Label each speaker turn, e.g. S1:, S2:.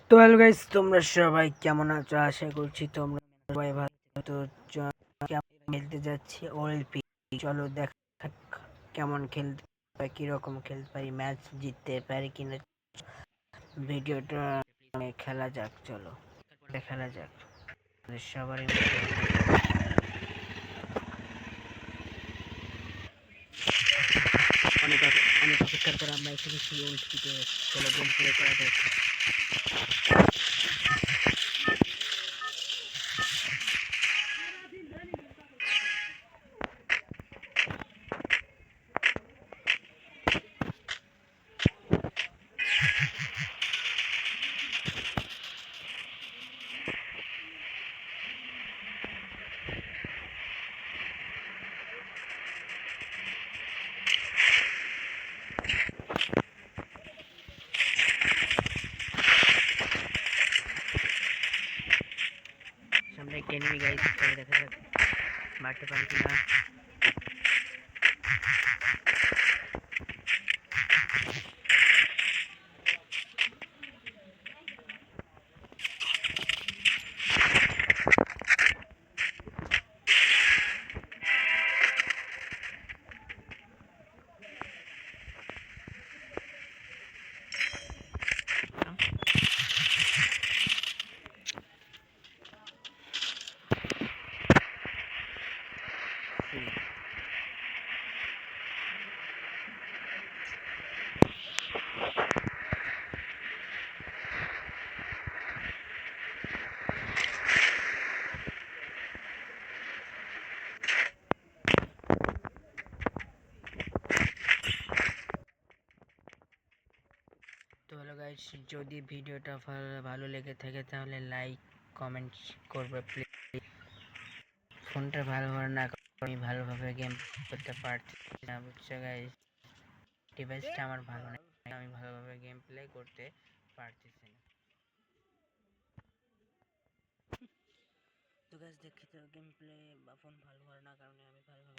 S1: তো hello guys, তোমরা সবাই কেমন আছো? আশা করছি তোমরা সবাই ভালো আছো। তো কেমন খেলতে যাচ্ছি ওএলপি। চলো দেখা যাক কেমন খেলতে পারি, কিরকম খেলতে পারি, ম্যাচ জিততে পারি কিনা। ভিডিওটা খেলা যাক, চলো খেলা যাক। সবারই অনেক অনেক অপেক্ষার পর আমরা এসে গেছি ওএলপিতে। চলো গেম প্লে করা যাক। সামনে একটা এনিমি গাইস, চলো দেখা যাক মারতে পারি কিনা। তো হ্যালো গাইস, যদি ভিডিওটা ভালো লেগে থাকে তাহলে লাইক কমেন্ট করবে প্লিজ। ফোনটা ভালো না আমি ভালোভাবে গেম করতে পারছি না, বুঝছো গাইস। ডিভাইসটা আমার ভালো না, আমি ভালোভাবে গেম প্লে করতে পারতেছি না। তো গাইস দেখি তো গেম প্লে বা ফোন ভালো না কারণে আমি ভালোভাবে